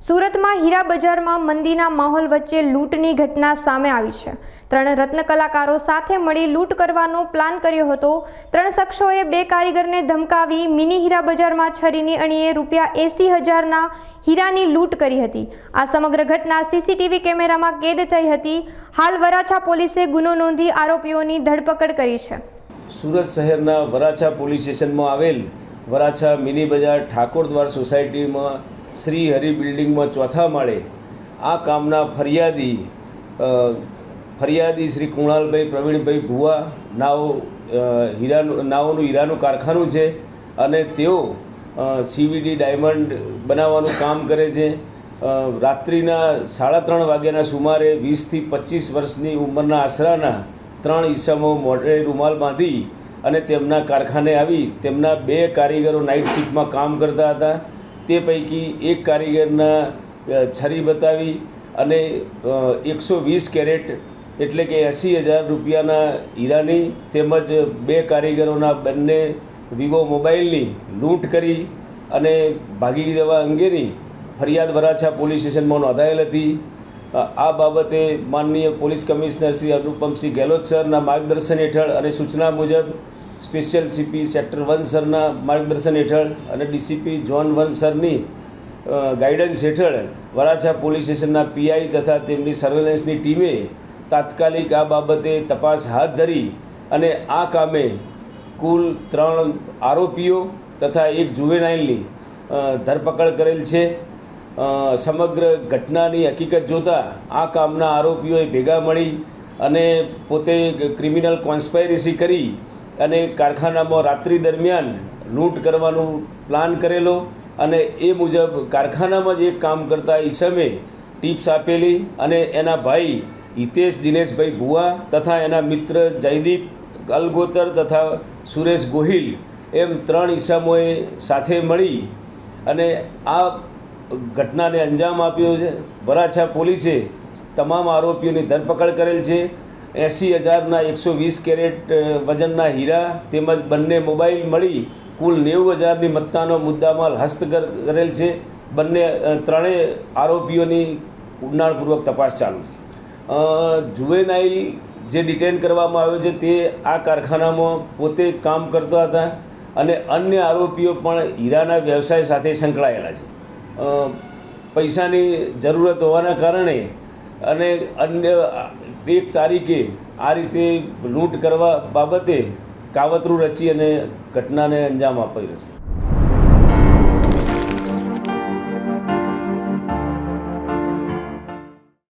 સુરતમાં હીરા બજારમાં મંદીના માહોલ વચ્ચે લૂંટની ઘટના સામે આવી છે। 3 રત્ન કલાકારો સાથે મળી લૂંટ કરવાનો પ્લાન કર્યો હતો। 3 શખ્સોએ 2 કારીગરને ધમકાવી મિની હીરા બજારમાં છરીની અણીએ ₹80,000ના હીરાની લૂંટ કરી હતી। આ સમગ્ર ઘટના સીસીટીવી કેમેરામાં કેદ થઈ હતી। હાલ વરાછા પોલીસે ગુનો નોંધી આરોપીઓની ધરપકડ કરી છે। સુરત શહેરના વરાછા પોલીસ સ્ટેશનમાં આવેલ વરાછા મિની બજાર ઠાકોરદ્વાર સોસાયટીમાં શ્રી હરિ બિલ્ડિંગમાં ચોથા માળે આ કામના ફરિયાદી શ્રી કુણાલભાઈ પ્રવીણભાઈ ભુવા નાઓનું હીરાનું કારખાનું છે અને તેઓ CVD ડાયમંડ બનાવવાનું કામ કરે છે। રાત્રિના 3:30 વાગ્યાના સુમારે 20 થી 25 વર્ષની ઉંમરના આશરાના 3 ઈસમો મોઢે રૂમાલ બાંધી અને તેમના કારખાને આવી તેમના 2 કારીગરો નાઇટ શિફ્ટમાં કામ કરતા હતા। તે પૈકી એક કારીગરના છરી બતાવી અને 120 કેરેટ એટલે કે 80,000 રૂપિયાના હીરાની તેમજ 2 કારીગરોના બંને વિવો મોબાઈલની લૂંટ કરી અને ભાગી જવા અંગેની ફરિયાદ વરાછા પોલીસ સ્ટેશનમાં નોંધાયેલ હતી। આ બાબતે માનનીય પોલીસ કમિશનર શ્રી અનુપમસિંહ ગેહલોત સરના માર્ગદર્શન હેઠળ અને સૂચના મુજબ સ્પેશિયલ CP સેક્ટર 1 સરના માર્ગદર્શન હેઠળ અને DCP ઝોન 1 સરની ગાઈડન્સ હેઠળ વરાછા પોલીસ સ્ટેશનના PI તથા તેમની સર્વેલન્સની ટીમે તાત્કાલિક આ બાબતે તપાસ હાથ ધરી અને આ કામે કુલ 3 આરોપીઓ તથા 1 જુવેનાઇલની ધરપકડ કરેલ છે। સમગ્ર ઘટનાની હકીકત જોતાં આ કામના આરોપીઓએ ભેગા મળી અને પોતે ક્રિમિનલ કોન્સ્પાયરસી કરી અને કારખાનામાં રાત્રિ દરમિયાન લૂંટ કરવાનું પ્લાન કરેલો અને એ મુજબ કારખાનામાં જ એક કામ કરતા ઈસમે ટિપ્સ આપેલી અને એના ભાઈ હિતેશ દિનેશભાઈ ભુવા તથા એના મિત્ર જયદીપ અલગોતર તથા સુરેશ ગોહિલ એમ 3 ઈસમોએ સાથે મળી અને આ ઘટનાને અંજામ આપ્યો છે। વરાછા પોલીસે તમામ આરોપીઓની ધરપકડ કરેલ છે। 80,000ના 120 કેરેટ વજનના હીરા તેમજ બંને મોબાઈલ મળી કુલ 90,000ની મત્તાનો મુદ્દામાલ હસ્તગત કરેલ છે। ત્રણેય આરોપીઓની ઊંડાણપૂર્વક તપાસ ચાલુ છે। જુવેનાઇલ જે ડિટેન કરવામાં આવ્યો છે તે આ કારખાનામાં પોતે કામ કરતા હતા અને અન્ય આરોપીઓ પણ હીરાના વ્યવસાય સાથે સંકળાયેલા છે। પૈસાની જરૂરત હોવાના કારણે અને અન્ય 1 તારીખે આ રીતે લૂંટ કરવા બાબતે કાવતરું રચી અને ઘટનાને અંજામ આપ્યો છે।